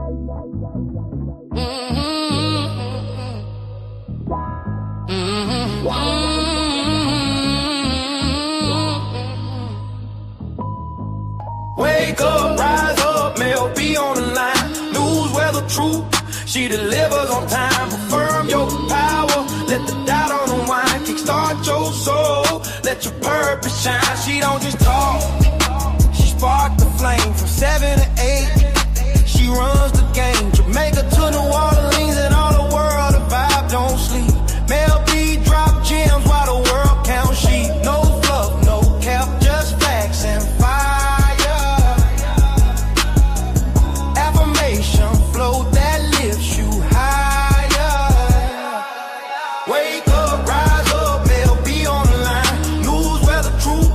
Wake up, rise up, Mell be on the line. News, weather, truth, she delivers on time. Affirm your power, let the doubt unwind. Kickstart your soul, let your purpose shine. She don't just talk, she spark the flame from 7 to 8. She runs the game, Jamaica to New Orleans and all the world. The vibe don't sleep. Mell B drop gems while the world counts sheep. No fluff, no cap, just facts and fire. Affirmation flow that lifts you higher. Wake up, rise up, Mell B on the line. News, weather, truth,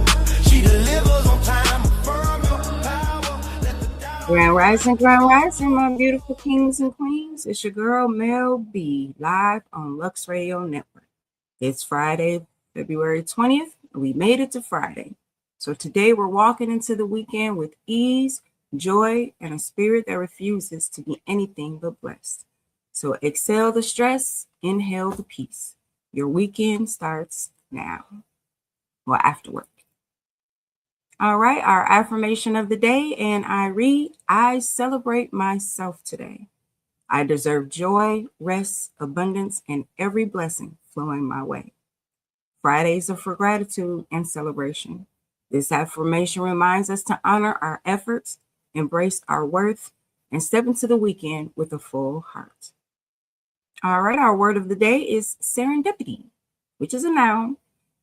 she delivers on time. Affirm your power, let the doubt. Grand Rising, my beautiful kings and queens. It's your girl, Mell B, live on Lux Radio Network. It's Friday, February 20th. We made it to Friday. So today we're walking into the weekend with ease, joy, and a spirit that refuses to be anything but blessed. So exhale the stress, inhale the peace. Your weekend starts now or after work. All right, our affirmation of the day, and I read, I celebrate myself today. I deserve joy, rest, abundance, and every blessing flowing my way. Fridays are for gratitude and celebration. This affirmation reminds us to honor our efforts, embrace our worth, and step into the weekend with a full heart. All right, our word of the day is serendipity, which is a noun,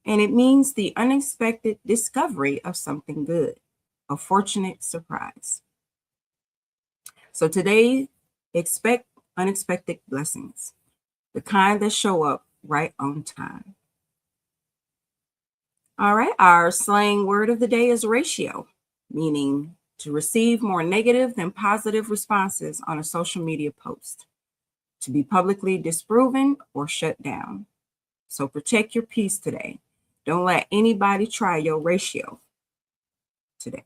and it means the unexpected discovery of something good, a fortunate surprise. So today, expect unexpected blessings, the kind that show up right on time. All right, our slang word of the day is ratio, meaning to receive more negative than positive responses on a social media post, to be publicly disproven or shut down. So protect your peace today. Don't let anybody try your ratio today.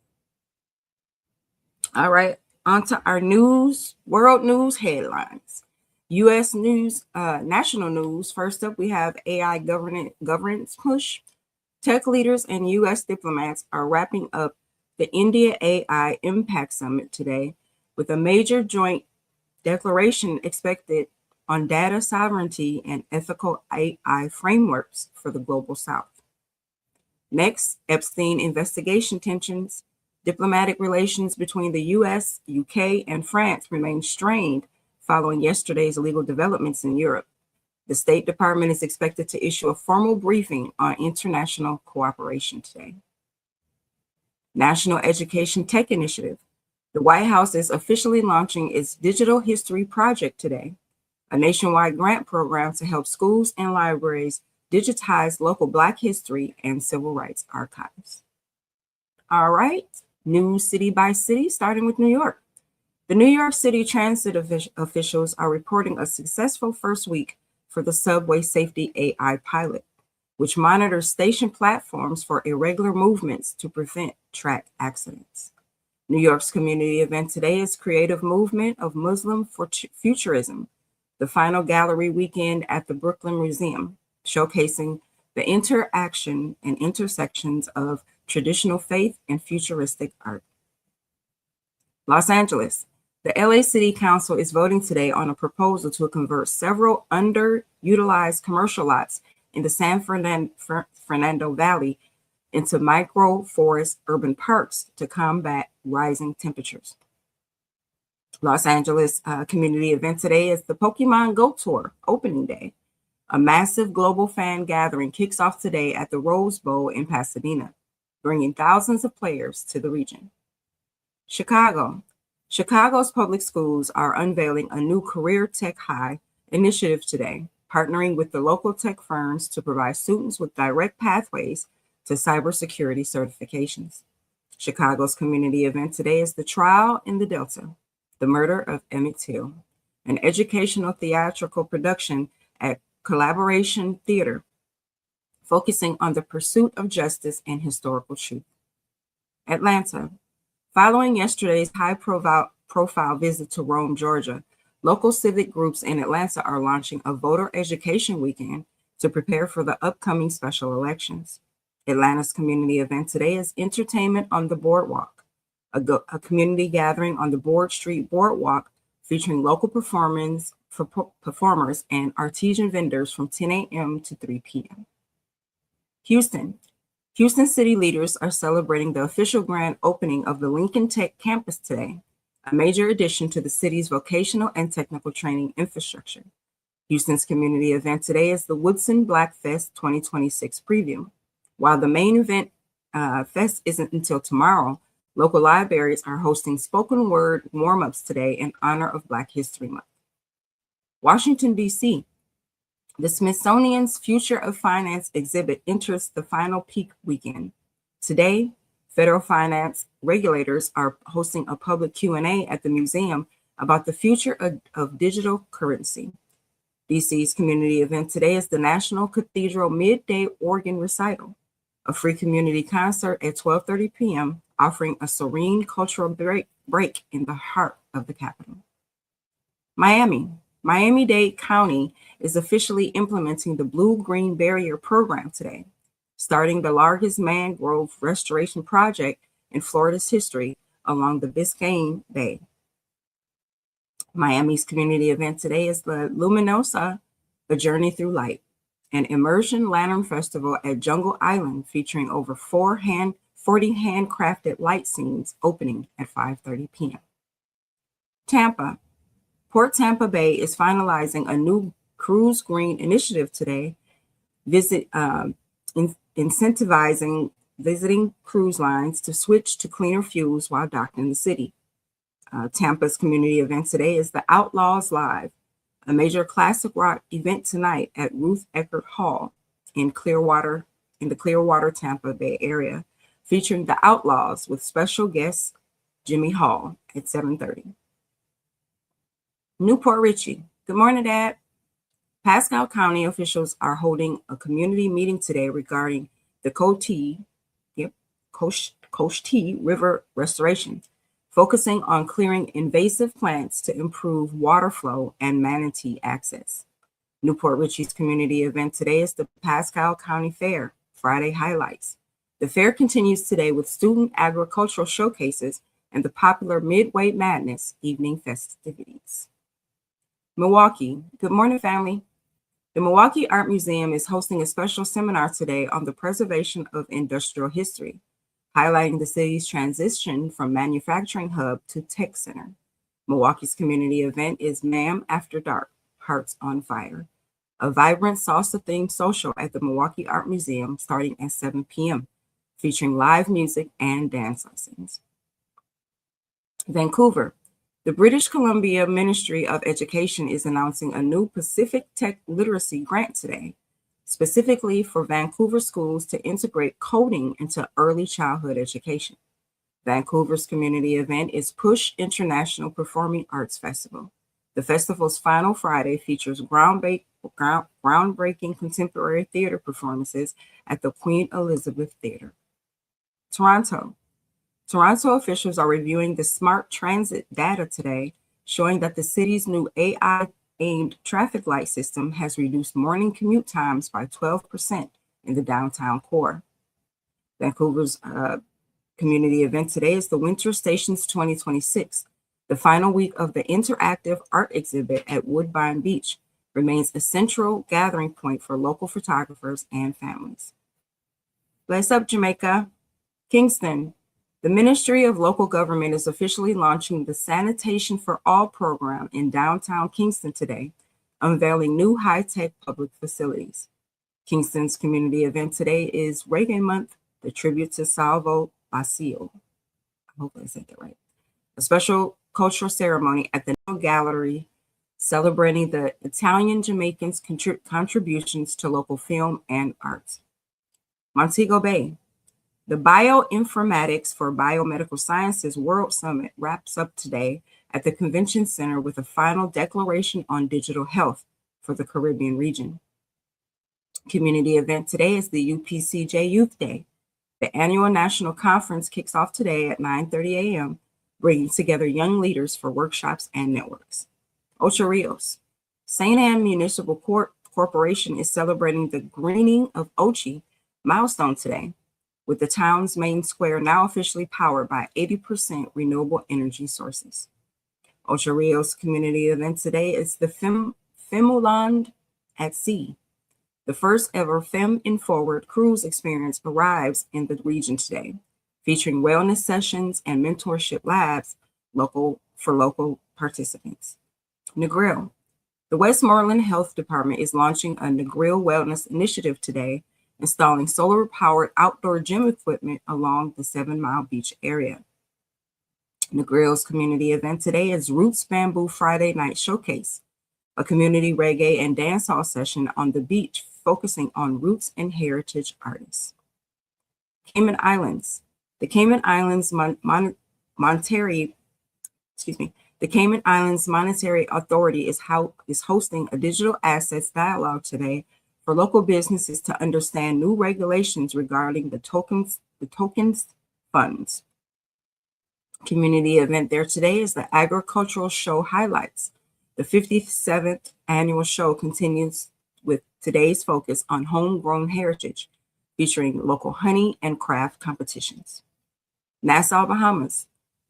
All right, on to our news, world news headlines. U.S. news, national news. First up, we have AI governance push. Tech leaders and U.S. diplomats are wrapping up the India AI Impact Summit today with a major joint declaration expected on data sovereignty and ethical AI frameworks for the global South. Next, Epstein investigation tensions. Diplomatic relations between the U.S., UK, and France remain strained following yesterday's legal developments in Europe. The State Department is expected to issue a formal briefing on international cooperation today. National Education Tech Initiative. The White House is officially launching its Digital History Project today, a nationwide grant program to help schools and libraries digitize local Black history and civil rights archives. All right, news city by city, starting with New York. The New York City transit officials are reporting a successful first week for the subway safety AI pilot, which monitors station platforms for irregular movements to prevent track accidents. New York's community event today is Creative Movement of Muslim Futurism, the final gallery weekend at the Brooklyn Museum, showcasing the interaction and intersections of traditional faith and futuristic art. Los Angeles. The LA City Council is voting today on a proposal to convert several underutilized commercial lots in the San Fernando Valley into micro-forest urban parks to combat rising temperatures. Los Angeles community event today is the Pokemon Go Tour opening day. A massive global fan gathering kicks off today at the Rose Bowl in Pasadena, bringing thousands of players to the region. Chicago. Chicago's public schools are unveiling a new Career Tech High initiative today, partnering with the local tech firms to provide students with direct pathways to cybersecurity certifications. Chicago's community event today is The Trial in the Delta, the Murder of Emmett Till, an educational theatrical production at Collaboration Theater, focusing on the pursuit of justice and historical truth. Atlanta. Following yesterday's high-profile profile visit to Rome, Georgia, local civic groups in Atlanta are launching a voter education weekend to prepare for the upcoming special elections. Atlanta's community event today is Entertainment on the Boardwalk, a community gathering on the Broad Street Boardwalk featuring local performers and artisan vendors from 10 a.m. to 3 p.m. Houston. Houston city leaders are celebrating the official grand opening of the Lincoln Tech campus today, a major addition to the city's vocational and technical training infrastructure. Houston's community event today is the Woodson Black Fest 2026 preview. While the main event fest isn't until tomorrow, local libraries are hosting spoken word warm-ups today in honor of Black History Month. Washington, D.C. The Smithsonian's Future of Finance exhibit enters the final peak weekend. Today, federal finance regulators are hosting a public Q&A at the museum about the future of digital currency. DC's community event today is the National Cathedral Midday Organ Recital, a free community concert at 12:30 p.m., offering a serene cultural break in the heart of the capital. Miami-Dade County is officially implementing the Blue-Green Barrier program today, starting the largest mangrove restoration project in Florida's history along the Biscayne Bay. Miami's community event today is the Luminosa, A Journey Through Light, an immersion lantern festival at Jungle Island featuring over 40 handcrafted light scenes opening at 5:30 p.m. Tampa. Port Tampa Bay is finalizing a new Cruise Green initiative today, incentivizing visiting cruise lines to switch to cleaner fuels while docked in the city. Tampa's community event today is the Outlaws Live, a major classic rock event tonight at Ruth Eckerd Hall in the Clearwater, Tampa Bay area, featuring the Outlaws with special guest Jimmy Hall at 7:30. Newport Richey. Good morning, Dad. Pasco County officials are holding a community meeting today regarding the Cochise River restoration, focusing on clearing invasive plants to improve water flow and manatee access. Newport Richey's community event today is the Pasco County Fair, Friday highlights. The fair continues today with student agricultural showcases and the popular Midway Madness evening festivities. Milwaukee. Good morning, family. The Milwaukee Art Museum is hosting a special seminar today on the preservation of industrial history, highlighting the city's transition from manufacturing hub to tech center. Milwaukee's community event is Ma'am After Dark, Hearts on Fire, a vibrant salsa-themed social at the Milwaukee Art Museum starting at 7 p.m., featuring live music and dance lessons. Vancouver. The British Columbia Ministry of Education is announcing a new Pacific Tech Literacy Grant today, specifically for Vancouver schools to integrate coding into early childhood education. Vancouver's community event is Push International Performing Arts Festival. The festival's final Friday features groundbreaking contemporary theater performances at the Queen Elizabeth Theater. Toronto. Toronto officials are reviewing the smart transit data today, showing that the city's new AI-aimed traffic light system has reduced morning commute times by 12% in the downtown core. Vancouver's community event today is the Winter Stations 2026. The final week of the interactive art exhibit at Woodbine Beach remains a central gathering point for local photographers and families. Bless up, Jamaica. Kingston. The Ministry of Local Government is officially launching the Sanitation for All program in downtown Kingston today, unveiling new high-tech public facilities. Kingston's community event today is Reggae Month, the tribute to Salvo Basil. I hope I said that right. A special cultural ceremony at the Gallery celebrating the Italian Jamaicans' contributions to local film and arts. Montego Bay. The Bioinformatics for Biomedical Sciences World Summit wraps up today at the Convention Center with a final declaration on digital health for the Caribbean region. Community event today is the UPCJ Youth Day. The annual national conference kicks off today at 9:30 a.m. bringing together young leaders for workshops and networks. Ocho Rios. St. Anne Municipal Corporation is celebrating the greening of Ochi milestone today, with the town's main square now officially powered by 80% renewable energy sources. Ocho Rios community event today is the Femuland at Sea. The first ever Fem in Forward cruise experience arrives in the region today, featuring wellness sessions and mentorship labs for local participants. Negril. The Westmoreland Health Department is launching a Negril Wellness Initiative today, installing solar-powered outdoor gym equipment along the 7 Mile Beach area. Negril's community event today is Roots Bamboo Friday Night Showcase, a community reggae and dancehall session on the beach focusing on roots and heritage artists. Cayman Islands. The Cayman Islands Monetary Authority is hosting a digital assets dialogue today for local businesses to understand new regulations regarding the tokens funds. Community event there today is the Agricultural Show Highlights. The 57th annual show continues with today's focus on homegrown heritage, featuring local honey and craft competitions. Nassau, Bahamas.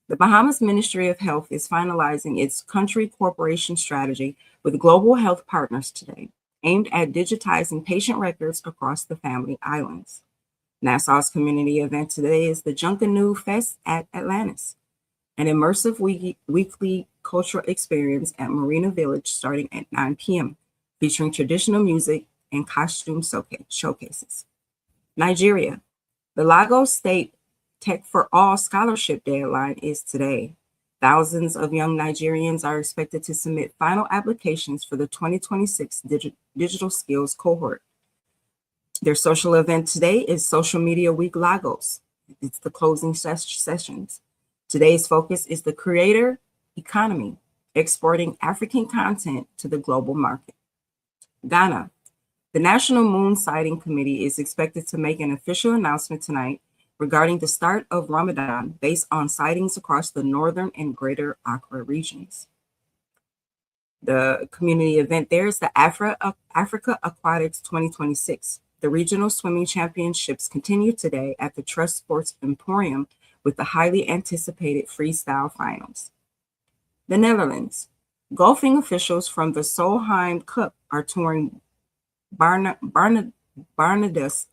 The Bahamas Ministry of Health is finalizing its country corporation strategy with global health partners today, aimed at digitizing patient records across the family islands. Nassau's community event today is the Junkanoo Fest at Atlantis, an immersive weekly cultural experience at Marina Village starting at 9 p.m., featuring traditional music and costume showcases. Nigeria. The Lagos State Tech for All scholarship deadline is today. Thousands of young Nigerians are expected to submit final applications for the 2026 Digital Skills cohort. Their social event today is Social Media Week Lagos. It's the closing sessions. Today's focus is the creator economy, exporting African content to the global market. Ghana. The National Moon Sighting Committee is expected to make an official announcement tonight regarding the start of Ramadan based on sightings across the northern and greater Accra regions. The community event there is the Africa Aquatics 2026. The regional swimming championships continue today at the Trust Sports Emporium with the highly anticipated freestyle finals. The Netherlands. Golfing officials from the Solheim Cup are touring Barnardus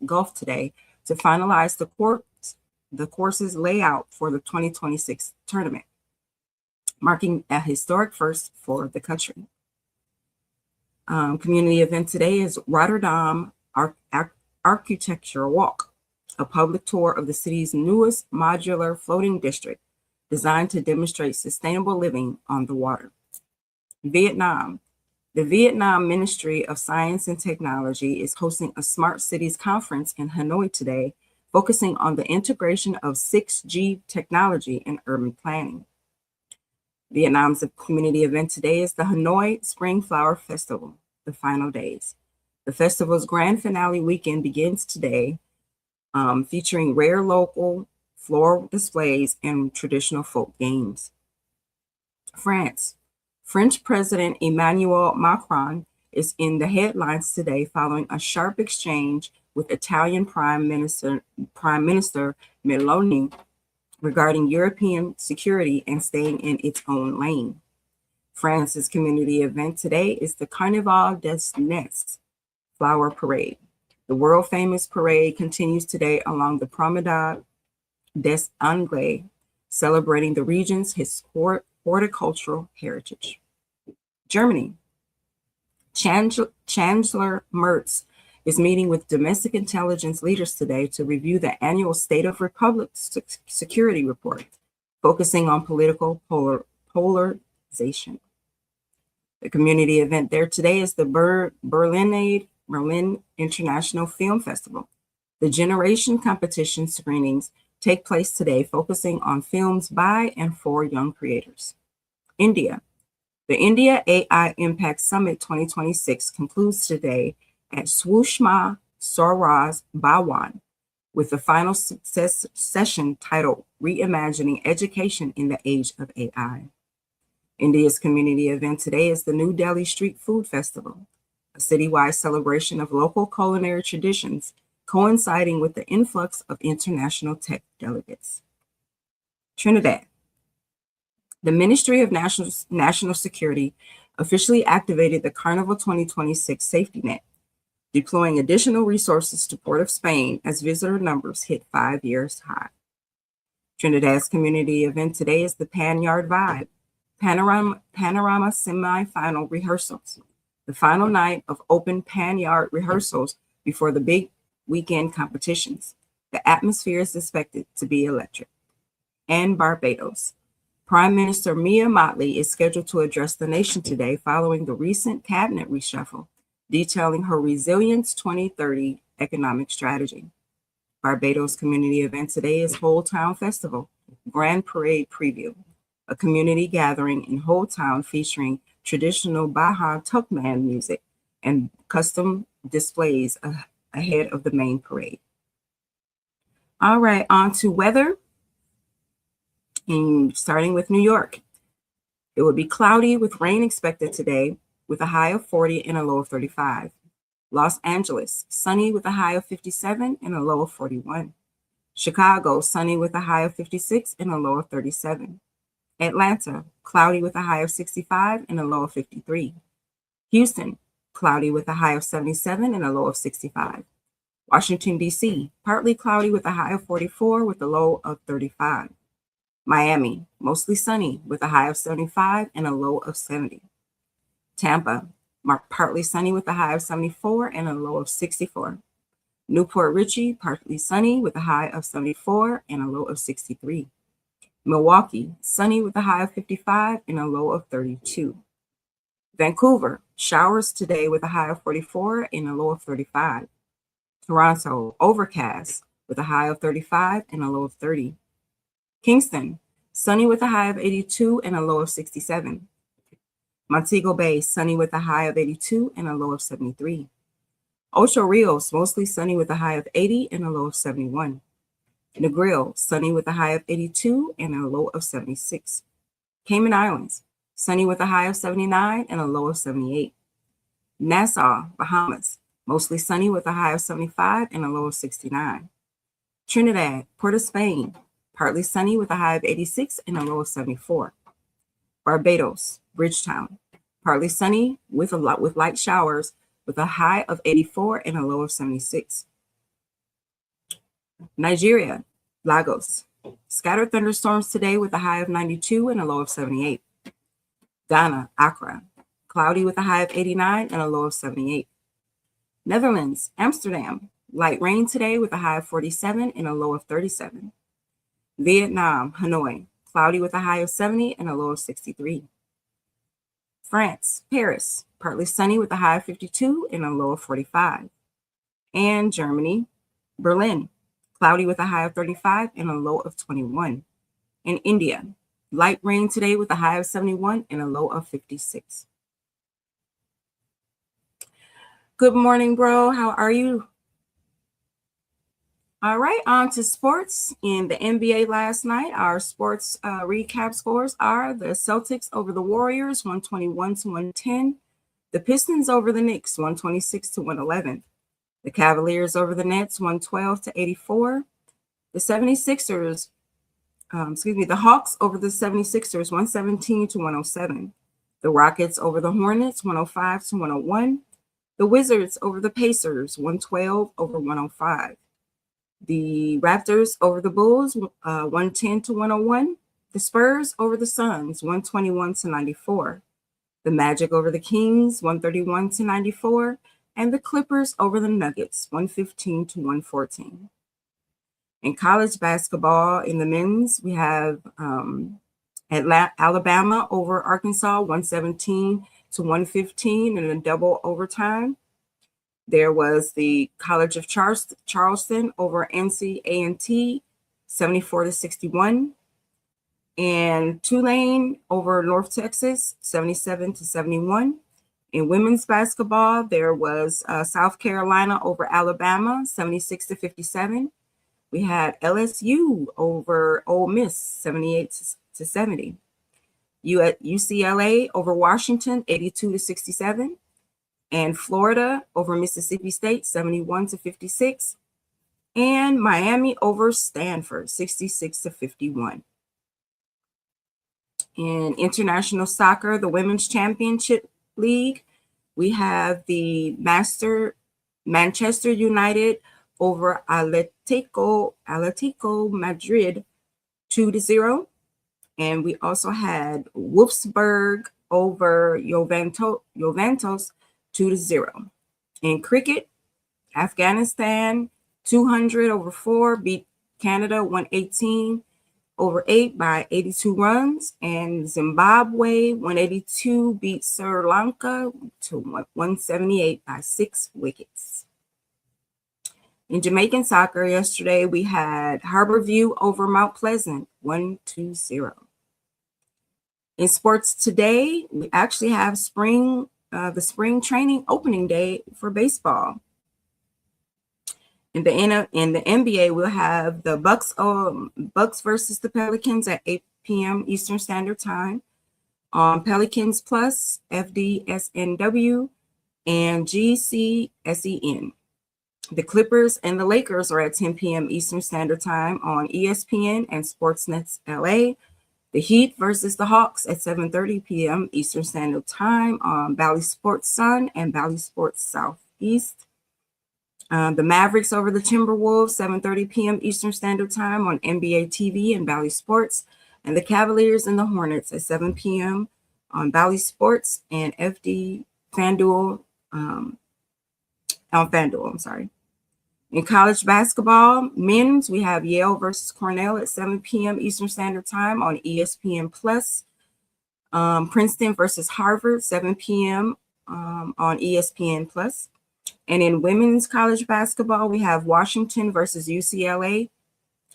Golf today to finalize the course's layout for the 2026 tournament, marking a historic first for the country. Community event today is Rotterdam Architecture Walk, a public tour of the city's newest modular floating district designed to demonstrate sustainable living on the water. Vietnam. The Vietnam Ministry of Science and Technology is hosting a Smart Cities conference in Hanoi today, focusing on the integration of 6G technology in urban planning. Vietnam's community event today is the Hanoi Spring Flower Festival, the final days. The festival's grand finale weekend begins today, featuring rare local floral displays and traditional folk games. France. French President Emmanuel Macron is in the headlines today following a sharp exchange with Italian Prime Minister Meloni regarding European security and staying in its own lane. France's community event today is the Carnaval des Nez Flower Parade. The world-famous parade continues today along the Promenade des Anglais, celebrating the region's historic horticultural heritage. Germany. Chancellor Merz is meeting with domestic intelligence leaders today to review the annual State of Republic Security Report, focusing on political polarization. The community event there today is the Berlin International Film Festival. The Generation Competition screenings take place today, focusing on films by and for young creators. India. The India AI Impact Summit 2026 concludes today at Sushma Swaraj Bhawan, with the final session titled Reimagining Education in the Age of AI. India's community event today is the New Delhi Street Food Festival, a citywide celebration of local culinary traditions coinciding with the influx of international tech delegates. Trinidad. The Ministry of National Security officially activated the Carnival 2026 safety net, deploying additional resources to Port of Spain as visitor numbers hit 5-year high. Trinidad's community event today is the Pan Yard Vibe, Panorama semi-final rehearsals, the final night of open Pan Yard rehearsals before the big weekend competitions. The atmosphere is expected to be electric. And Barbados. Prime Minister Mia Mottley is scheduled to address the nation today following the recent cabinet reshuffle, detailing her Resilience 2030 economic strategy. Barbados community event today is Whole Town Festival, Grand Parade Preview, a community gathering in Whole Town featuring traditional Baha Tukman music and custom displays ahead of the main parade. All right, on to weather. And starting with New York, it will be cloudy with rain expected today with a high of 40 and a low of 35. Los Angeles, sunny with a high of 57 and a low of 41. Chicago, sunny with a high of 56 and a low of 37. Atlanta, cloudy with a high of 65 and a low of 53. Houston, cloudy with a high of 77 and a low of 65. Washington, D.C., partly cloudy with a high of 44 with a low of 35. Miami, mostly sunny with a high of 75 and a low of 70. Tampa, partly sunny with a high of 74 and a low of 64. Newport Richey, partly sunny with a high of 74 and a low of 63. Milwaukee, sunny with a high of 55 and a low of 32. Vancouver, showers today with a high of 44 and a low of 35. Toronto, overcast with a high of 35 and a low of 30. Kingston, sunny with a high of 82 and a low of 67. Montego Bay, sunny with a high of 82 and a low of 73. Ocho Rios, mostly sunny with a high of 80 and a low of 71. Negril, sunny with a high of 82 and a low of 76. Cayman Islands, sunny with a high of 79 and a low of 78. Nassau, Bahamas, mostly sunny with a high of 75 and a low of 69. Trinidad, Port of Spain, partly sunny with a high of 86 and a low of 74. Barbados, Bridgetown, partly sunny with light showers with a high of 84 and a low of 76. Nigeria, Lagos, scattered thunderstorms today with a high of 92 and a low of 78. Ghana, Accra, cloudy with a high of 89 and a low of 78. Netherlands, Amsterdam, light rain today with a high of 47 and a low of 37. Vietnam, Hanoi, cloudy with a high of 70 and a low of 63. France, Paris, partly sunny with a high of 52 and a low of 45. And Germany, Berlin, cloudy with a high of 35 and a low of 21. In India, light rain today with a high of 71 and a low of 56. Good morning, bro. How are you? All right, on to sports. In the NBA last night, our sports recap scores are the Celtics over the Warriors, 121-110. The Pistons over the Knicks, 126-111. The Cavaliers over the Nets, 112-84. The 76ers, the Hawks over the 76ers, 117-107. The Rockets over the Hornets, 105-101. The Wizards over the Pacers, 112-105. The Raptors over the Bulls, 110-101. The Spurs over the Suns, 121-94. The Magic over the Kings, 131-94. And the Clippers over the Nuggets, 115-114. In college basketball, in the men's, we have Alabama over Arkansas, 117-115 in a double overtime. There was the College of Charleston over NC A&T, 74-61. And Tulane over North Texas, 77-71. In women's basketball, there was South Carolina over Alabama, 76-57. We had LSU over Ole Miss, 78-70. UCLA over Washington, 82-67. And Florida over Mississippi State, 71-56. And Miami over Stanford, 66-51. In international soccer, the Women's Championship League, we have the Manchester United over Atletico Madrid, 2-0. And we also had Wolfsburg over Juventus, 2-0. In cricket, Afghanistan 200/4 beat Canada 118/8 by 82 runs, and Zimbabwe 182 beat Sri Lanka to 178 by 6 wickets. In Jamaican soccer yesterday, we had Harborview over Mount Pleasant, 1-0. In sports today, we actually have the spring training opening day for baseball. In the NBA, we'll have the Bucks versus the Pelicans at 8 p.m. Eastern Standard Time on Pelicans Plus, FDSNW, and GCSEN. The Clippers and the Lakers are at 10 p.m. Eastern Standard Time on ESPN and Sportsnet LA. The Heat versus the Hawks at 7:30 p.m. Eastern Standard Time on Bally Sports Sun and Bally Sports Southeast. The Mavericks over the Timberwolves, 7:30 p.m. Eastern Standard Time on NBA TV and Bally Sports. And the Cavaliers and the Hornets at 7 p.m. on Bally Sports and FanDuel. On FanDuel, I'm sorry. In college basketball, men's, we have Yale versus Cornell at 7 p.m. Eastern Standard Time on ESPN Plus. Princeton versus Harvard, 7 p.m. On ESPN Plus. And in women's college basketball, we have Washington versus UCLA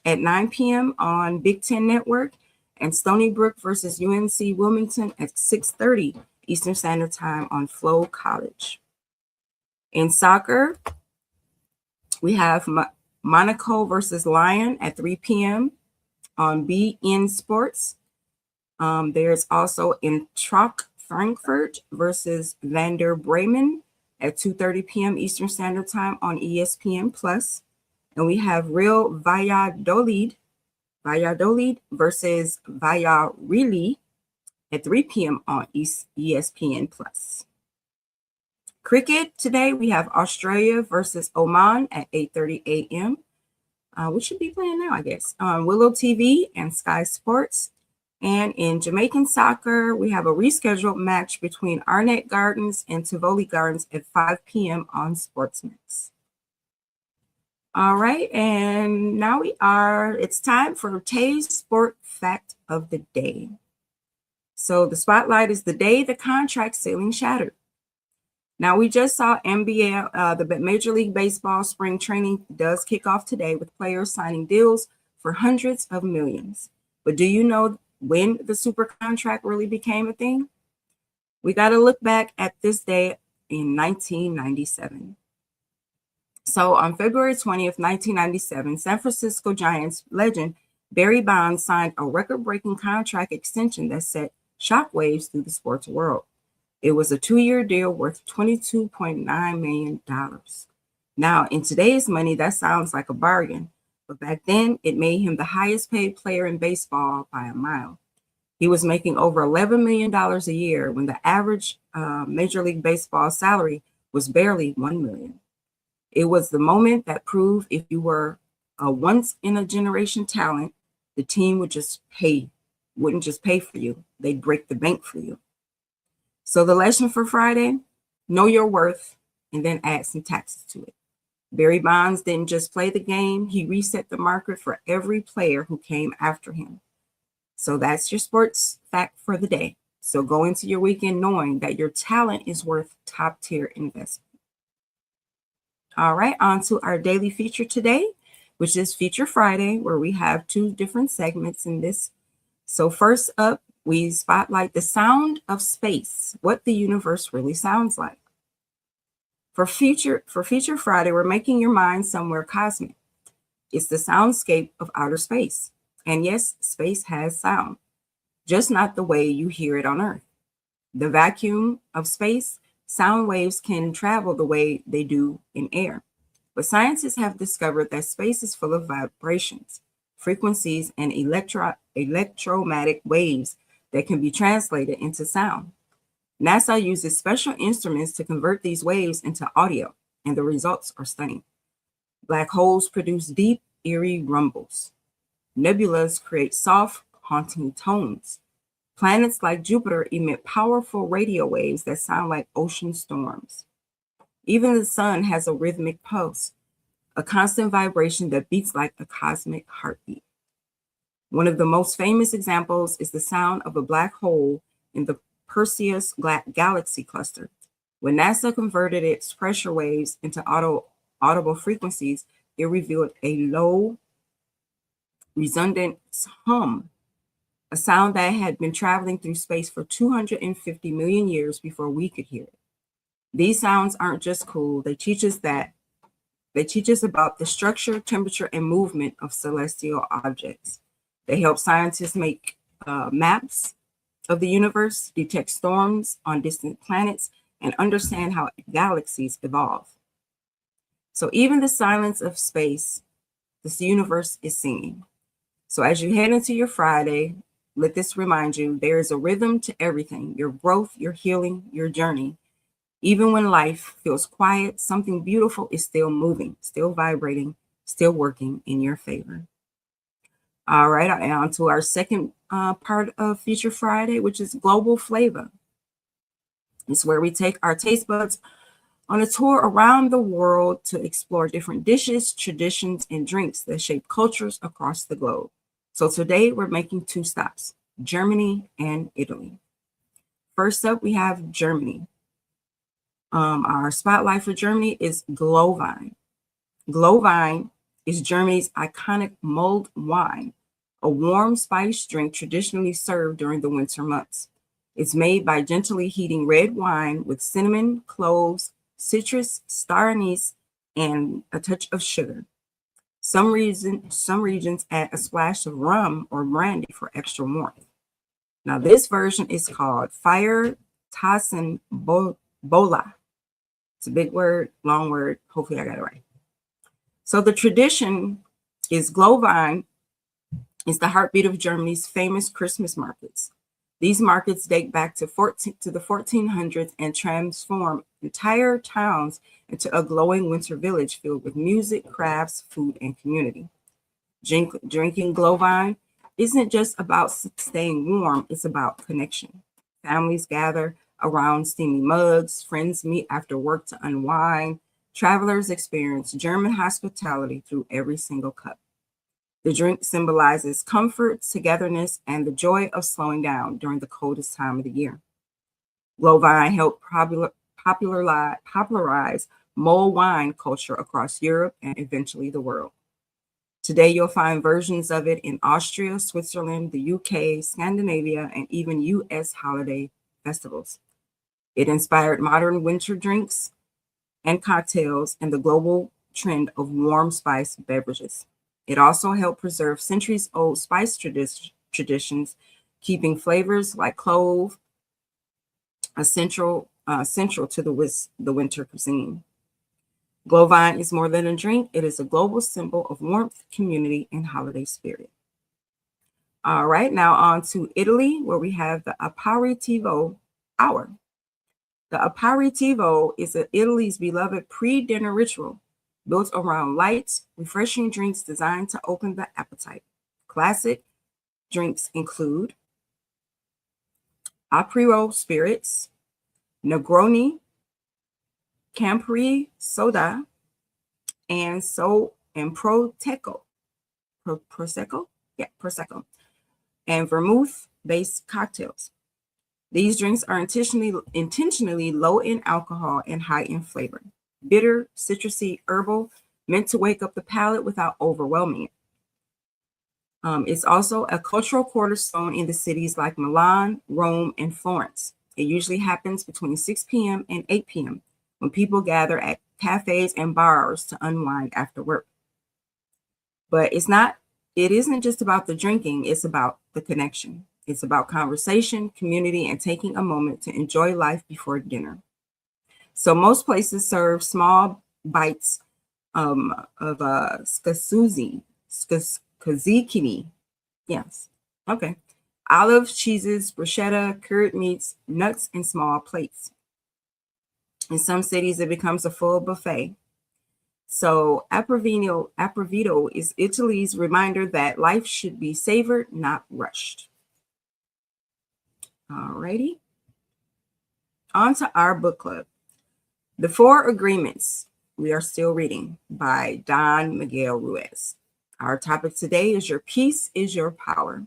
at 9 p.m. on Big Ten Network, and Stony Brook versus UNC Wilmington at 6:30 Eastern Standard Time on Flow College. In soccer, we have Monaco versus Lyon at 3 p.m. on BN Sports. There's also Eintracht Frankfurt versus Werder Bremen at 2:30 p.m. Eastern Standard Time on ESPN Plus. And we have Real Valladolid versus Valladolid at 3 p.m. on ESPN Plus. Cricket today, we have Australia versus Oman at 8:30 a.m. We should be playing now, I guess, on Willow TV and Sky Sports. And in Jamaican soccer, we have a rescheduled match between Arnett Gardens and Tivoli Gardens at 5 p.m. on Sportsnet. All right, and now it's time for Tay's Sport Fact of the Day. So the spotlight is the day the contract ceiling shattered. Now, we just saw NBA, the Major League Baseball spring training does kick off today with players signing deals for hundreds of millions. But do you know when the super contract really became a thing? We got to look back at this day in 1997. So on February 20th, 1997, San Francisco Giants legend Barry Bonds signed a record-breaking contract extension that set shockwaves through the sports world. It was a 2-year deal worth $22.9 million. Now, in today's money, that sounds like a bargain, but back then, it made him the highest paid player in baseball by a mile. He was making over $11 million a year when the average Major League Baseball salary was barely $1 million. It was the moment that proved if you were a once-in-a-generation talent, the team wouldn't just pay for you. They'd break the bank for you. So the lesson for Friday, know your worth and then add some taxes to it. Barry Bonds didn't just play the game. He reset the market for every player who came after him. So that's your sports fact for the day. So go into your weekend knowing that your talent is worth top-tier investment. All right, on to our daily feature today, which is Feature Friday, where we have 2 different segments in this. So first up, we spotlight the sound of space, what the universe really sounds like. For Feature Friday, we're making your mind somewhere cosmic. It's the soundscape of outer space. And yes, space has sound, just not the way you hear it on Earth. The vacuum of space, sound waves can travel the way they do in air. But scientists have discovered that space is full of vibrations, frequencies, and electromagnetic waves that can be translated into sound. NASA uses special instruments to convert these waves into audio, and the results are stunning. Black holes produce deep, eerie rumbles. Nebulas create soft, haunting tones. Planets like Jupiter emit powerful radio waves that sound like ocean storms. Even the sun has a rhythmic pulse, a constant vibration that beats like a cosmic heartbeat. One of the most famous examples is the sound of a black hole in the Perseus galaxy cluster. When NASA converted its pressure waves into audible frequencies, it revealed a low, resonant hum, a sound that had been traveling through space for 250 million years before we could hear it. These sounds aren't just cool, they teach us about the structure, temperature, and movement of celestial objects. They help scientists make maps of the universe, detect storms on distant planets, and understand how galaxies evolve. So even the silence of space, this universe is singing. So as you head into your Friday, let this remind you there is a rhythm to everything, your growth, your healing, your journey. Even when life feels quiet, something beautiful is still moving, still vibrating, still working in your favor. All right, on to our second part of Future Friday, which is Global Flavor. It's where we take our taste buds on a tour around the world to explore different dishes, traditions, and drinks that shape cultures across the globe. So today we're making two stops, Germany and Italy. First up, we have Germany. Our spotlight for Germany is Glühwein. Glühwein is Germany's iconic mulled wine, a warm spiced drink traditionally served during the winter months. It's made by gently heating red wine with cinnamon, cloves, citrus, star anise, and a touch of sugar. Some regions add a splash of rum or brandy for extra warmth. Now, this version is called Fire Tassen Bola. It's a big word, long word. Hopefully I got it right. So the tradition is Glühwein is the heartbeat of Germany's famous Christmas markets. These markets date back to the 1400s and transform entire towns into a glowing winter village filled with music, crafts, food, and community. Drinking Glühwein isn't just about staying warm, it's about connection. Families gather around steamy mugs, friends meet after work to unwind, travelers experience German hospitality through every single cup. The drink symbolizes comfort, togetherness, and the joy of slowing down during the coldest time of the year. Glühwein helped popularize mulled wine culture across Europe and eventually the world. Today, you'll find versions of it in Austria, Switzerland, the UK, Scandinavia, and even US holiday festivals. It inspired modern winter drinks and cocktails and the global trend of warm spiced beverages. It also helped preserve centuries-old spice traditions, keeping flavors like clove central to the winter cuisine. Glühwein is more than a drink. It is a global symbol of warmth, community, and holiday spirit. All right, now on to Italy, where we have the aperitivo hour. The aperitivo is Italy's beloved pre-dinner ritual built around light, refreshing drinks designed to open the appetite. Classic drinks include Aperol spirits, Negroni, Campari soda, and Prosecco. Prosecco? Yeah, Prosecco. And vermouth-based cocktails. These drinks are intentionally low in alcohol and high in flavor. Bitter, citrusy, herbal, meant to wake up the palate without overwhelming it. It's also a cultural cornerstone in the cities like Milan, Rome, and Florence. It usually happens between 6 p.m. and 8 p.m. when people gather at cafes and bars to unwind after work. But it isn't just about the drinking, it's about the connection. It's about conversation, community, and taking a moment to enjoy life before dinner. So most places serve small bites of skazikini. Yes. Okay. Olive, cheeses, bruschetta, cured meats, nuts, and small plates. In some cities, it becomes a full buffet. So Apervito is Italy's reminder that life should be savored, not rushed. Alrighty. On to our book club. The Four Agreements. We are still reading by Don Miguel Ruiz. Our topic today is Your Peace is Your Power.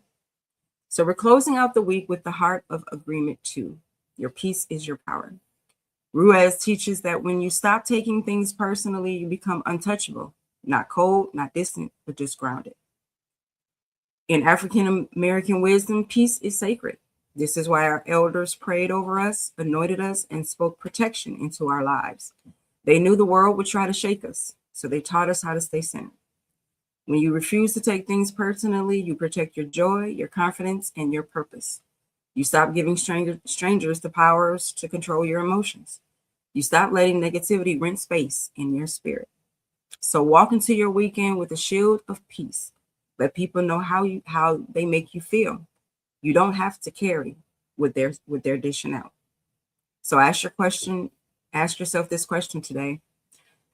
So we're closing out the week with the heart of Agreement 2. Your peace is your power. Ruiz teaches that when you stop taking things personally, you become untouchable, not cold, not distant, but just grounded. In African American wisdom, peace is sacred. This is why our elders prayed over us, anointed us, and spoke protection into our lives. They knew the world would try to shake us, so they taught us how to stay centered. When you refuse to take things personally, you protect your joy, your confidence, and your purpose. You stop giving strangers the powers to control your emotions. You stop letting negativity rent space in your spirit. So walk into your weekend with a shield of peace. Let people know how they make you feel. You don't have to carry what they're dishing out. So ask yourself this question today.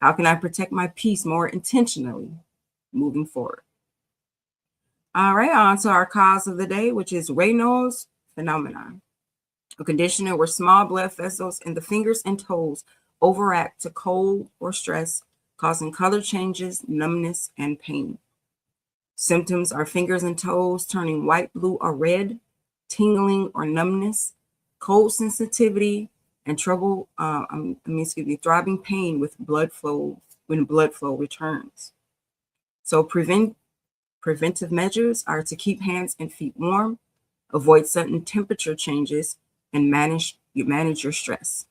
How can I protect my peace more intentionally moving forward? All right, on to our cause of the day, which is Raynaud's phenomenon, a condition where small blood vessels in the fingers and toes overact to cold or stress, causing color changes, numbness, and pain. Symptoms are fingers and toes turning white, blue, or red, tingling or numbness, cold sensitivity, and throbbing pain with blood flow when blood flow returns. So preventive measures are to keep hands and feet warm, avoid sudden temperature changes, and manage your stress.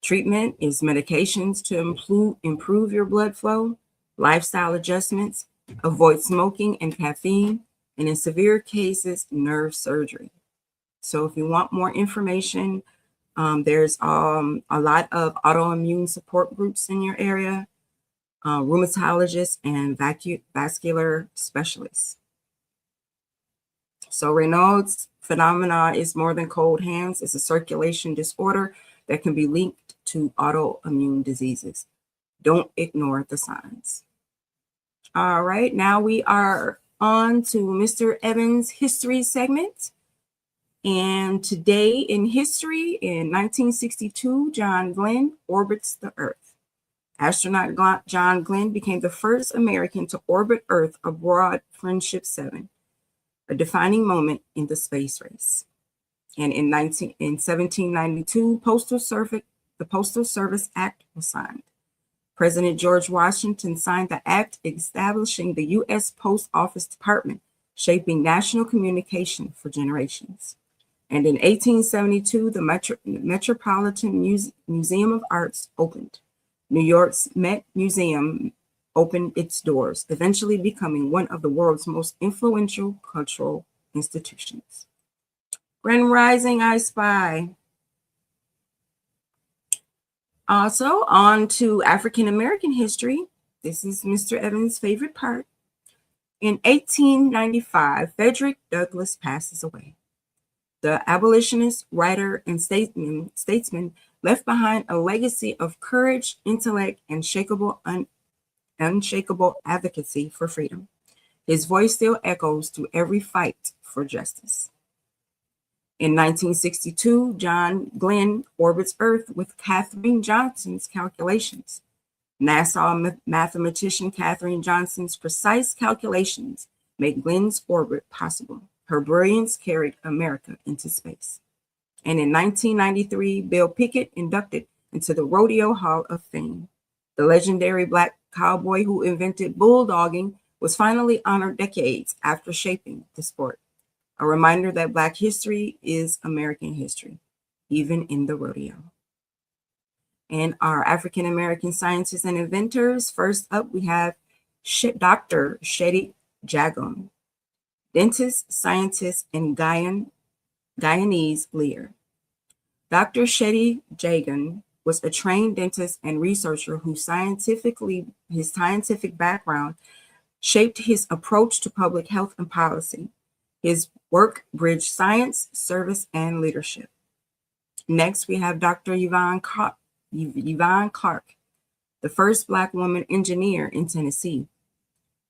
Treatment is medications to improve your blood flow, lifestyle adjustments, avoid smoking and caffeine, and in severe cases, nerve surgery. So if you want more information, there's a lot of autoimmune support groups in your area, rheumatologists, and vascular specialists. So Raynaud's phenomena is more than cold hands. It's a circulation disorder that can be linked to autoimmune diseases. Don't ignore the signs. All right, now we are on to Mr. Evans' history segment. And today in history, in 1962, John Glenn orbits the Earth. Astronaut John Glenn became the first American to orbit Earth aboard Friendship 7, a defining moment in the space race. And in 1792, the Postal Service Act was signed. President George Washington signed the act establishing the U.S. Post Office Department, shaping national communication for generations. And in 1872, the Metropolitan Museum of Arts opened. New York's Met Museum opened its doors, eventually becoming one of the world's most influential cultural institutions. Grand Rising, I Spy. Also, on to African American history. This is Mr. Evans' favorite part. In 1895, Frederick Douglass passes away. The abolitionist, writer, and statesman left behind a legacy of courage, intellect, and unshakable advocacy for freedom. His voice still echoes through every fight for justice. In 1962, John Glenn orbits Earth with Katherine Johnson's calculations. NASA mathematician Katherine Johnson's precise calculations made Glenn's orbit possible. Her brilliance carried America into space. And in 1993, Bill Pickett inducted into the Rodeo Hall of Fame. The legendary Black cowboy who invented bulldogging was finally honored decades after shaping the sport. A reminder that Black history is American history, even in the rodeo. And our African American scientists and inventors, first up we have Dr. Shetty Jagan, dentist, scientist, and Guyanese leader. Dr. Shetty Jagan was a trained dentist and researcher his scientific background shaped his approach to public health and policy. His work bridged science, service, and leadership. Next, we have Dr. Yvonne Clark, the first Black woman engineer in Tennessee.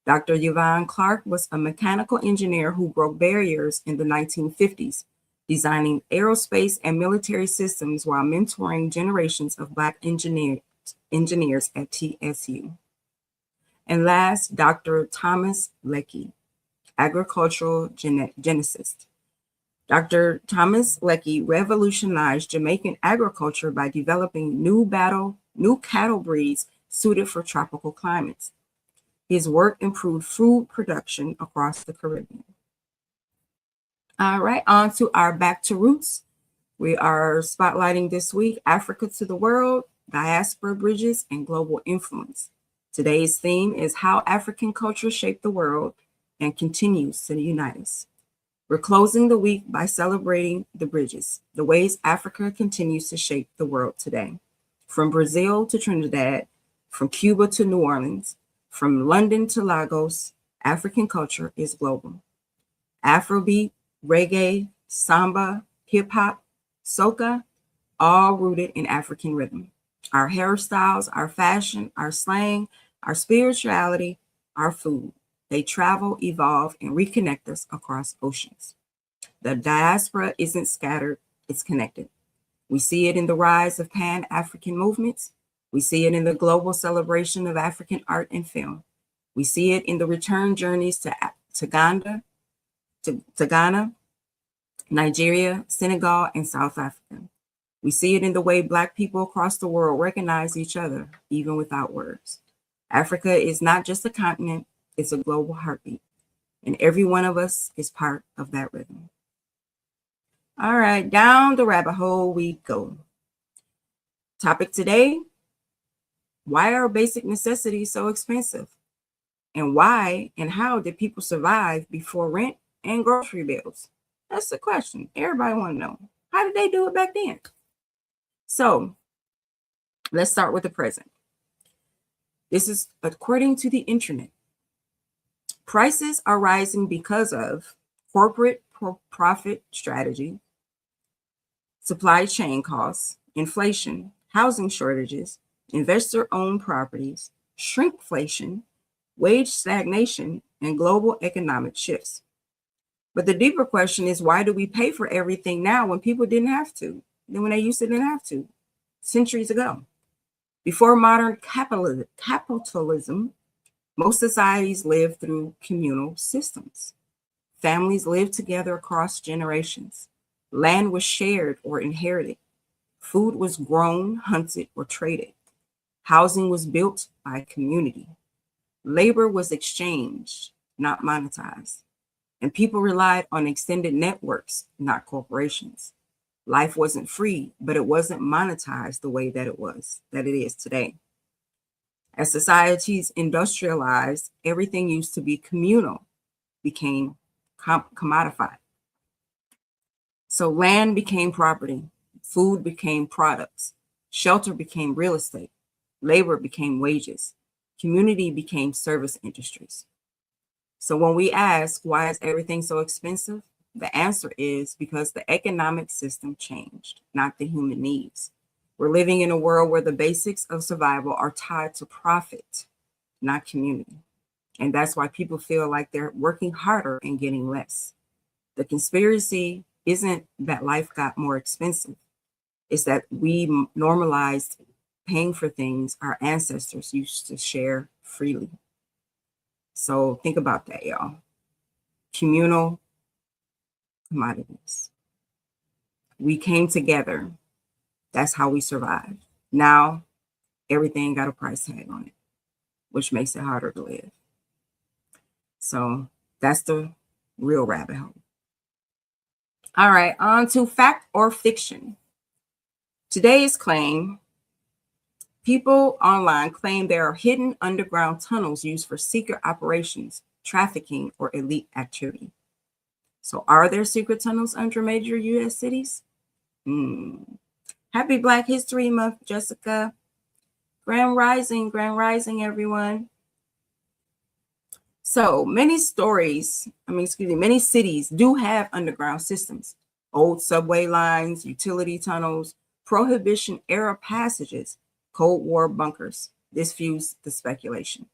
Dr. Yvonne Clark was a mechanical engineer who broke barriers in the 1950s, designing aerospace and military systems while mentoring generations of Black engineers at TSU. And last, Dr. Thomas Leckie, agricultural geneticist. Dr. Thomas Leckie revolutionized Jamaican agriculture by developing new cattle breeds suited for tropical climates. His work improved food production across the Caribbean. All right, on to our Back to Roots. We are spotlighting this week Africa to the World, Diaspora Bridges, and Global Influence. Today's theme is how African culture shaped the world and continues to unite us. We're closing the week by celebrating the bridges, the ways Africa continues to shape the world today. From Brazil to Trinidad, from Cuba to New Orleans, from London to Lagos, African culture is global. Afrobeat, reggae, samba, hip hop, soca, all rooted in African rhythm. Our hairstyles, our fashion, our slang, our spirituality, our food. They travel, evolve, and reconnect us across oceans. The diaspora isn't scattered, it's connected. We see it in the rise of Pan-African movements. We see it in the global celebration of African art and film. We see it in the return journeys to Ghana, Nigeria, Senegal, and South Africa. We see it in the way Black people across the world recognize each other, even without words. Africa is not just a continent, it's a global heartbeat, and every one of us is part of that rhythm. All right, down the rabbit hole we go. Topic today, why are basic necessities so expensive? And why and how did people survive before rent and grocery bills? That's the question. Everybody want to know. How did they do it back then? So let's start with the present. This is according to the internet. Prices are rising because of corporate profit strategy, supply chain costs, inflation, housing shortages, investor-owned properties, shrinkflation, wage stagnation, and global economic shifts. But the deeper question is, why do we pay for everything now when people didn't have to? Then when they used to didn't have to, centuries ago. Before modern capitalism, most societies lived through communal systems. Families lived together across generations. Land was shared or inherited. Food was grown, hunted, or traded. Housing was built by community. Labor was exchanged, not monetized. And people relied on extended networks, not corporations. Life wasn't free, but it wasn't monetized the way that it is today. As societies industrialized, everything used to be communal became commodified. So land became property, food became products, shelter became real estate, labor became wages, community became service industries. So when we ask, why is everything so expensive? The answer is because the economic system changed, not the human needs. We're living in a world where the basics of survival are tied to profit, not community. And that's why people feel like they're working harder and getting less. The conspiracy isn't that life got more expensive. It's that we normalized paying for things our ancestors used to share freely. So think about that, y'all. Communal commodities. We came together. That's how we survived. Now, everything got a price tag on it, which makes it harder to live. So that's the real rabbit hole. All right, on to fact or fiction. Today's claim, People online claim there are hidden underground tunnels used for secret operations, trafficking, or elite activity. So, are there secret tunnels under major U.S. cities? Happy Black History Month, Jessica. Grand Rising, everyone. So many many cities do have underground systems, old subway lines, utility tunnels, prohibition era passages, Cold War bunkers. This fuels the speculation.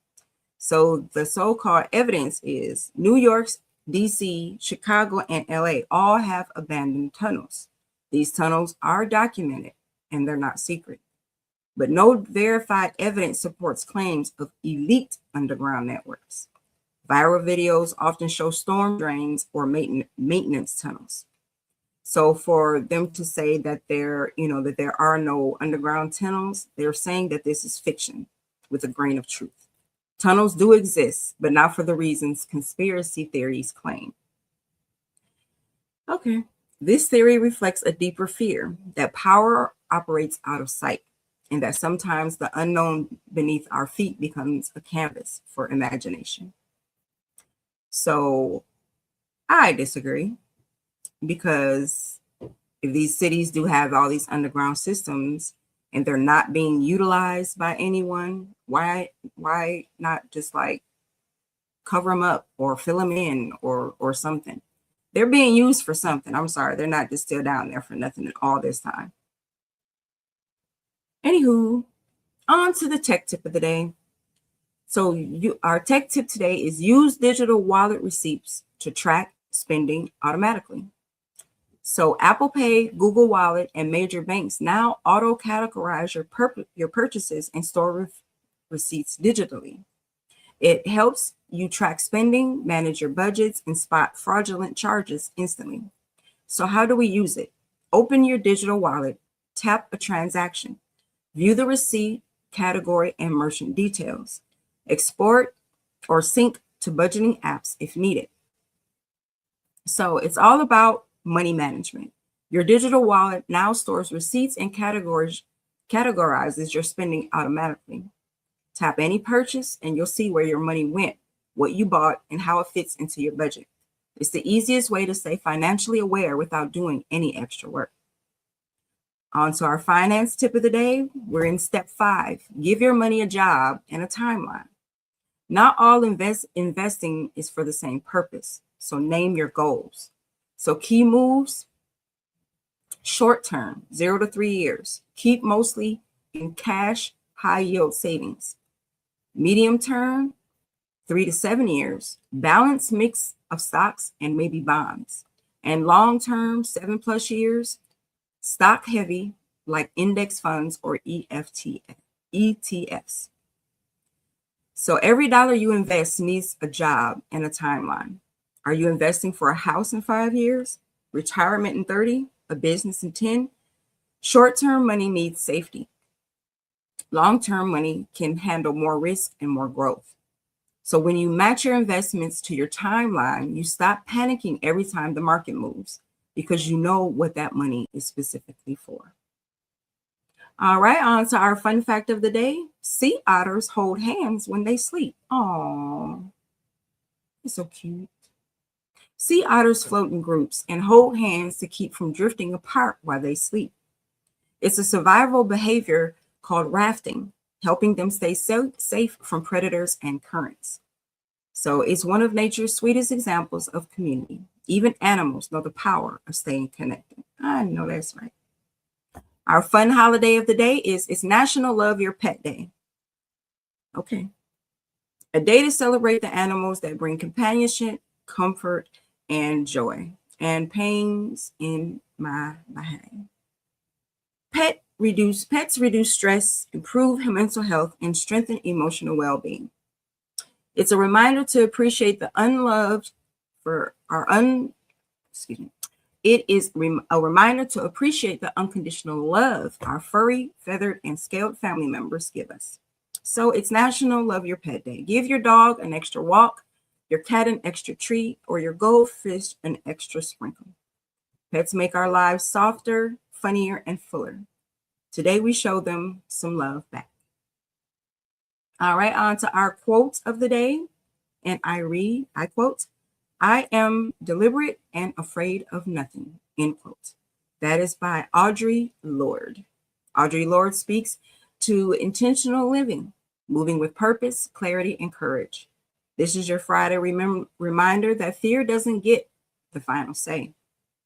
So the so-called evidence is New York, DC, Chicago, and LA all have abandoned tunnels. These tunnels are documented and they're not secret. But no verified evidence supports claims of elite underground networks. Viral videos often show storm drains or maintenance tunnels. So for them to say that that there are no underground tunnels, they're saying that this is fiction with a grain of truth. Tunnels do exist, but not for the reasons conspiracy theories claim. Okay. This theory reflects a deeper fear that power operates out of sight and that sometimes the unknown beneath our feet becomes a canvas for imagination. So I disagree, because if these cities do have all these underground systems and they're not being utilized by anyone, why not just like cover them up or fill them in or something? They're being used for something. I'm sorry, they're not just still down there for nothing all this time. Anywho, on to the tech tip of the day. So our tech tip today is use digital wallet receipts to track spending automatically. So Apple Pay, Google Wallet, and major banks now auto-categorize your purchases and store receipts digitally. It helps you track spending, manage your budgets, and spot fraudulent charges instantly. So how do we use it? Open your digital wallet, tap a transaction, view the receipt, category, and merchant details. Export or sync to budgeting apps if needed. So it's all about money management. Your digital wallet now stores receipts and categorizes your spending automatically. Tap any purchase and you'll see where your money went, what you bought, and how it fits into your budget. It's the easiest way to stay financially aware without doing any extra work. On to our finance tip of the day. We're in step 5. Give your money a job and a timeline. Not all investing is for the same purpose, so name your goals. So key moves: short term, 0 to 3 years. Keep mostly in cash, high yield savings. Medium term, 3 to 7 years. Balanced mix of stocks and maybe bonds. And long term, 7+ years. Stock heavy, like index funds or ETFs. So every dollar you invest needs a job and a timeline. Are you investing for a house in 5 years, retirement in 30, a business in 10? Short-term money needs safety. Long-term money can handle more risk and more growth. So when you match your investments to your timeline, you stop panicking every time the market moves, because you know what that money is specifically for. All right, on to our fun fact of the day. Sea otters hold hands when they sleep. Aww, it's so cute. Sea otters float in groups and hold hands to keep from drifting apart while they sleep. It's a survival behavior called rafting, helping them stay safe from predators and currents. So it's one of nature's sweetest examples of community. Even animals know the power of staying connected. I know that's right. Our fun holiday of the day is it's National Love Your Pet Day. Okay. A day to celebrate the animals that bring companionship, comfort, and joy, and pains in my behind. Pets reduce stress, improve mental health, and strengthen emotional well-being. It's a reminder to appreciate the unloved for our It is a reminder to appreciate the unconditional love our furry, feathered, and scaled family members give us. So it's National Love Your Pet Day. Give your dog an extra walk, your cat an extra treat, or your goldfish an extra sprinkle. Pets make our lives softer, funnier, and fuller. Today we show them some love back. All right, on to our quotes of the day. And I quote, I am deliberate and afraid of nothing, end quote. That is by Audre Lorde. Audre Lorde speaks to intentional living, moving with purpose, clarity, and courage. This is your Friday reminder that fear doesn't get the final say.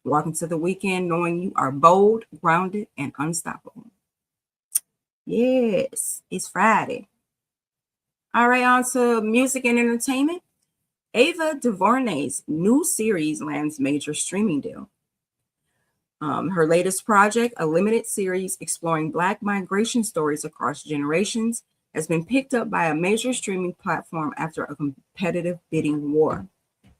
Walk into the weekend knowing you are bold, grounded, and unstoppable. Yes, it's Friday. All right, on to music and entertainment. Ava DuVernay's new series lands major streaming deal. Her latest project, a limited series exploring Black migration stories across generations, has been picked up by a major streaming platform after a competitive bidding war.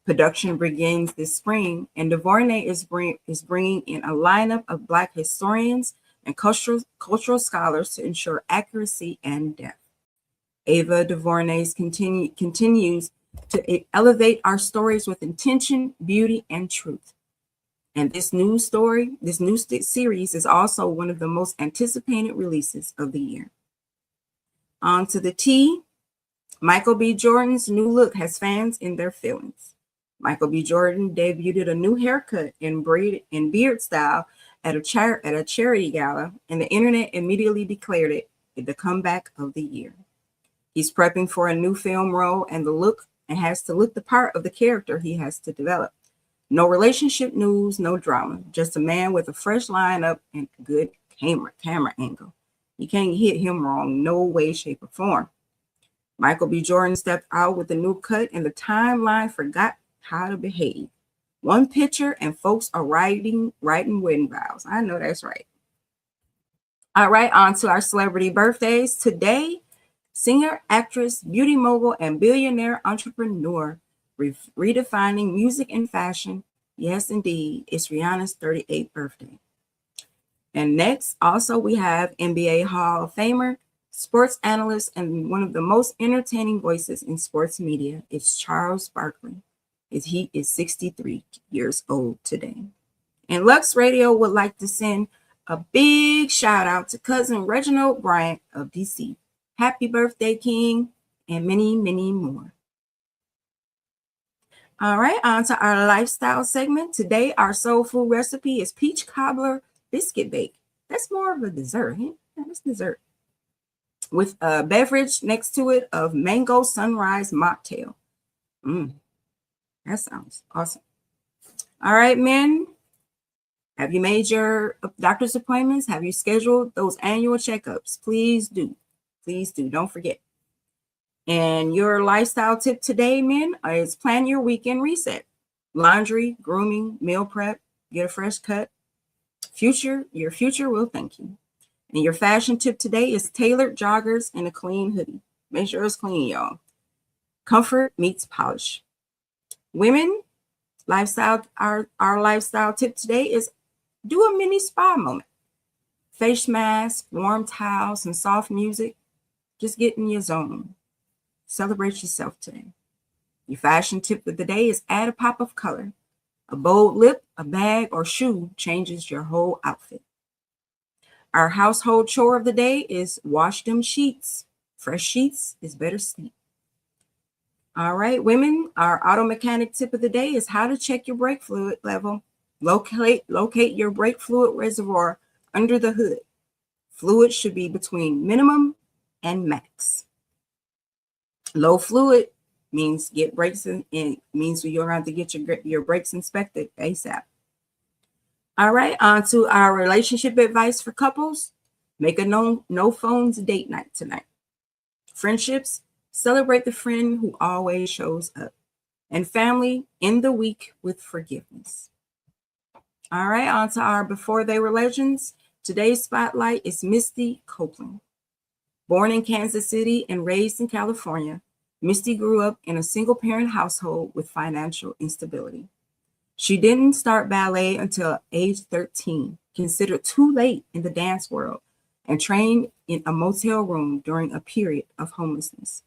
Production begins this spring, and DuVernay is bringing in a lineup of Black historians and cultural scholars to ensure accuracy and depth. Ava DuVernay continues to elevate our stories with intention, beauty, and truth. And this new series is also one of the most anticipated releases of the year. On to the tea. Michael B. Jordan's new look has fans in their feelings. Michael B. Jordan debuted a new haircut in beard style at a charity gala, and the internet immediately declared it the comeback of the year. He's prepping for a new film role and has to look the part of the character he has to develop. No relationship news, no drama, just a man with a fresh lineup and good camera angle. You can't hit him wrong, no way, shape, or form. Michael B. Jordan stepped out with a new cut, and the timeline forgot how to behave. One picture, and folks are writing wedding vows. I know that's right. All right, on to our celebrity birthdays. Today, singer, actress, beauty mogul, and billionaire entrepreneur redefining music and fashion. Yes, indeed, it's Rihanna's 38th birthday. And next, also, we have NBA Hall of Famer, sports analyst, and one of the most entertaining voices in sports media. It's Charles Barkley. He is 63 years old today. And Lux Radio would like to send a big shout out to cousin Reginald Bryant of DC. Happy birthday, King, and many, many more. All right, on to our lifestyle segment. Today, our soul food recipe is peach cobbler biscuit bake. That's more of a dessert. Yeah, that's dessert. With a beverage next to it of mango sunrise mocktail. That sounds awesome. All right, men. Have you made your doctor's appointments? Have you scheduled those annual checkups? Please do. Please do. Don't forget. And your lifestyle tip today, men, is plan your weekend reset. Laundry, grooming, meal prep, get a fresh cut. Your future will thank you. And your fashion tip today is tailored joggers and a clean hoodie. Make sure it's clean, y'all. Comfort meets polish. Women, our lifestyle tip today is do a mini spa moment. Face mask, warm towels, and soft music. Just get in your zone. Celebrate yourself today. Your fashion tip of the day is add a pop of color. A bold lip, a bag, or shoe changes your whole outfit. Our household chore of the day is wash them sheets. Fresh sheets is better sleep. All right, women, our auto mechanic tip of the day is how to check your brake fluid level. Locate your brake fluid reservoir under the hood. Fluid should be between minimum and max. Low fluid means get brakes means you're going to have to get your brakes inspected ASAP. All right, on to our relationship advice for couples. Make a no phones date night tonight. Friendships, celebrate the friend who always shows up. And family, end the week with forgiveness. All right, on to our Before They Were Legends. Today's spotlight is Misty Copeland. Born in Kansas City and raised in California, Misty grew up in a single-parent household with financial instability. She didn't start ballet until age 13, considered too late in the dance world, and trained in a motel room during a period of homelessness.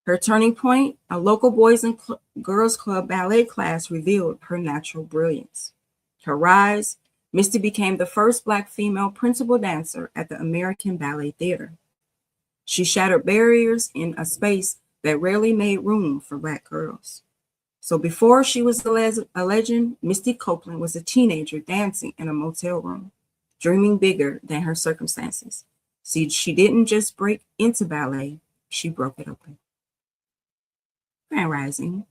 Her turning point, a local boys and girls club ballet class, revealed her natural brilliance. Her rise, Misty became the first Black female principal dancer at the American Ballet Theater. She shattered barriers in a space that rarely made room for Black girls. So before she was a legend, Misty Copeland was a teenager dancing in a motel room, dreaming bigger than her circumstances. See, she didn't just break into ballet, she broke it open. Grand Rising.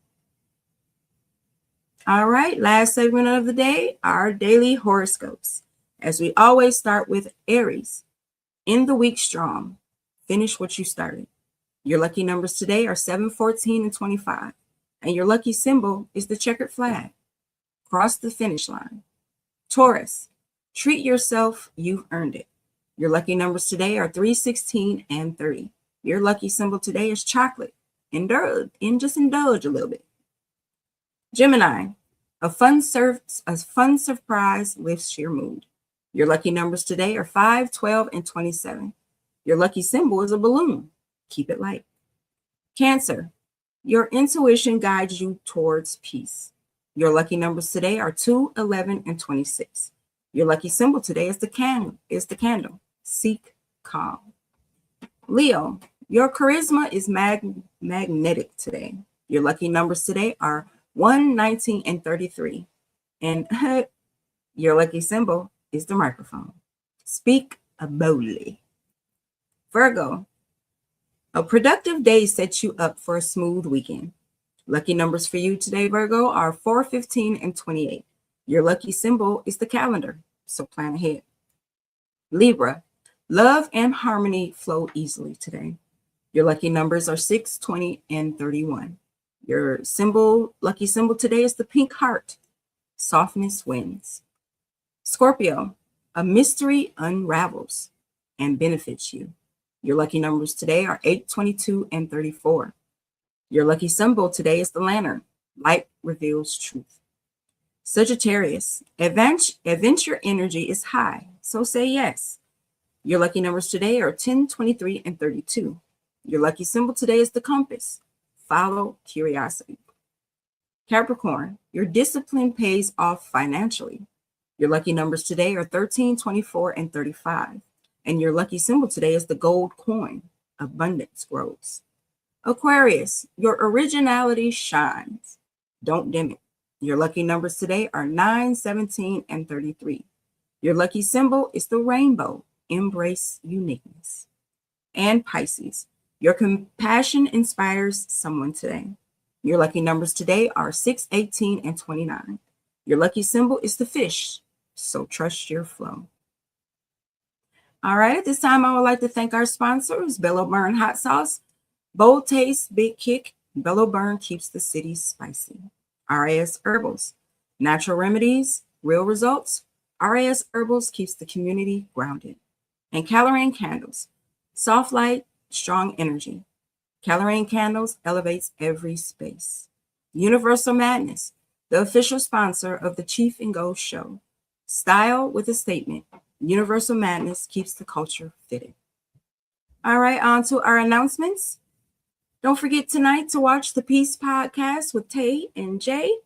All right, last segment of the day, our daily horoscopes. As we always start with Aries. In the week strong, finish what you started. Your lucky numbers today are 7, 14, and 25. And your lucky symbol is the checkered flag. Cross the finish line. Taurus, treat yourself, you've earned it. Your lucky numbers today are 3, 16, and 30. Your lucky symbol today is chocolate. Just indulge a little bit. Gemini, a fun surprise lifts your mood. Your lucky numbers today are 5, 12, and 27. Your lucky symbol is a balloon. Keep it light. Cancer, your intuition guides you towards peace. Your lucky numbers today are 2, 11, and 26. Your lucky symbol today is the candle. Seek calm. Leo, your charisma is magnetic today. Your lucky numbers today are 1, 19, and 33. And your lucky symbol is the microphone. Speak boldly. Virgo, a productive day sets you up for a smooth weekend. Lucky numbers for you today, Virgo, are 4, 15, and 28. Your lucky symbol is the calendar, so plan ahead. Libra, love and harmony flow easily today. Your lucky numbers are 6, 20, and 31. Your lucky symbol today is the pink heart. Softness wins. Scorpio, a mystery unravels and benefits you. Your lucky numbers today are 8, 22, and 34. Your lucky symbol today is the lantern. Light reveals truth. Sagittarius, adventure energy is high, so say yes. Your lucky numbers today are 10, 23, and 32. Your lucky symbol today is the compass. Follow curiosity. Capricorn, your discipline pays off financially. Your lucky numbers today are 13, 24, and 35. And your lucky symbol today is the gold coin. Abundance grows. Aquarius, your originality shines. Don't dim it. Your lucky numbers today are 9, 17, and 33. Your lucky symbol is the rainbow. Embrace uniqueness. And Pisces, your compassion inspires someone today. Your lucky numbers today are 6, 18, and 29. Your lucky symbol is the fish, so trust your flow. All right, at this time, I would like to thank our sponsors, Bello Burn Hot Sauce, Bold Taste, Big Kick. Bello Burn keeps the city spicy. RAS Herbals, natural remedies, real results. RAS Herbals keeps the community grounded. And Calorine Candles, soft light, strong energy. Calorine Candles elevates every space. Universal Madness, the official sponsor of the Chief and Go show. Style with a statement. Universal Madness keeps the culture fitted. All right, on to our announcements. Don't forget tonight to watch the Peace Podcast with Tay and Jay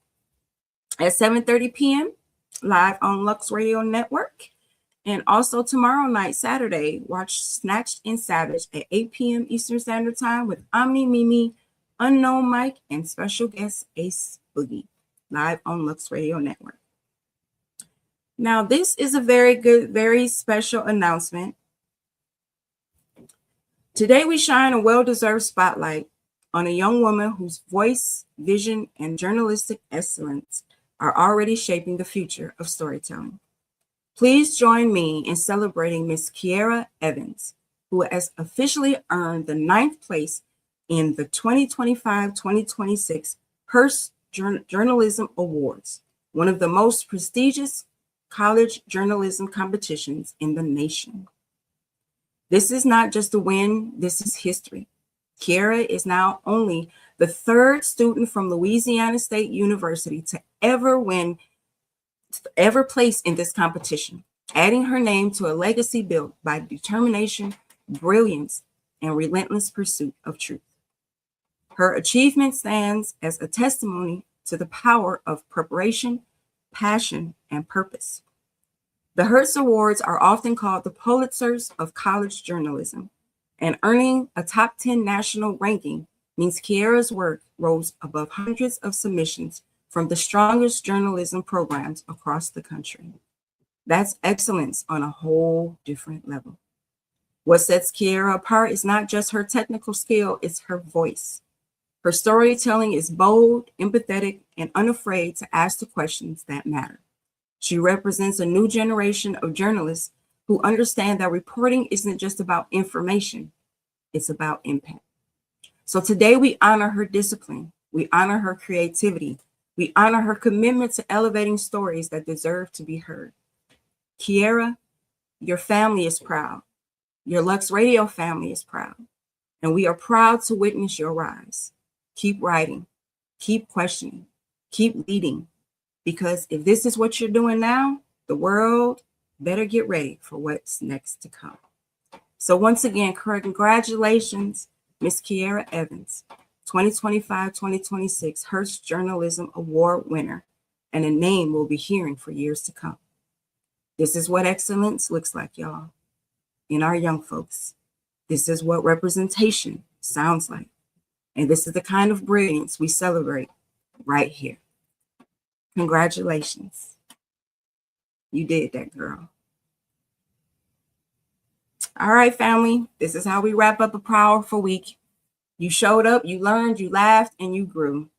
at 7:30 p.m. live on Lux Radio Network. And also tomorrow night, Saturday, watch Snatched and Savage at 8 p.m. Eastern Standard Time with Omni, Mimi, Unknown Mike, and special guest Ace Boogie, live on Lux Radio Network. Now, this is a very special announcement. Today, we shine a well-deserved spotlight on a young woman whose voice, vision, and journalistic excellence are already shaping the future of storytelling. Please join me in celebrating Miss Kiera Evans, who has officially earned the 9th place in the 2025-2026 Hearst Journalism Awards, one of the most prestigious college journalism competitions in the nation. This is not just a win, this is history. Kiera is now only the 3rd student from Louisiana State University to ever place in this competition, adding her name to a legacy built by determination, brilliance, and relentless pursuit of truth. Her achievement stands as a testimony to the power of preparation, passion, and purpose. The Hearst Awards are often called the Pulitzers of college journalism, And earning a top 10 national ranking means Kiera's work rose above hundreds of submissions from the strongest journalism programs across the country. That's excellence on a whole different level. What sets Kiera apart is not just her technical skill, it's her voice. Her storytelling is bold, empathetic, and unafraid to ask the questions that matter. She represents a new generation of journalists who understand that reporting isn't just about information, it's about impact. So today we honor her discipline, we honor her creativity, we honor her commitment to elevating stories that deserve to be heard. Kiera, your family is proud. Your Lux Radio family is proud. And we are proud to witness your rise. Keep writing, keep questioning, keep leading. Because if this is what you're doing now, the world better get ready for what's next to come. So once again, congratulations, Miss Kiera Evans, 2025-2026 Hearst Journalism Award winner, and a name we'll be hearing for years to come. This is what excellence looks like, y'all, in our young folks. This is what representation sounds like. And this is the kind of brilliance we celebrate right here. Congratulations. You did that, girl. All right, family. This is how we wrap up a powerful week. You showed up, you learned, you laughed, and you grew.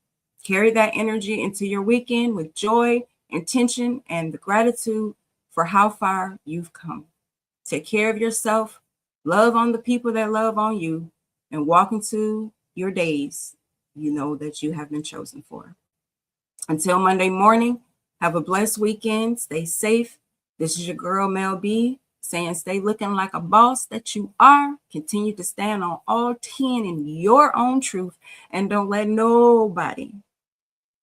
Carry that energy into your weekend with joy, intention, and the gratitude for how far you've come. Take care of yourself, love on the people that love on you, and walk into your days you know that you have been chosen for. Until Monday morning, have a blessed weekend. Stay safe. This is your girl, Mell B, saying stay looking like a boss that you are. Continue to stand on all 10 in your own truth, and don't let nobody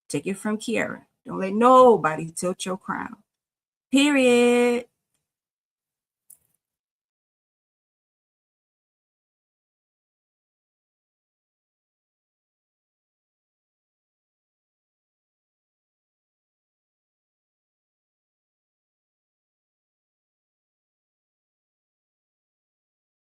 take it from Kiera. Don't let nobody tilt your crown. Period.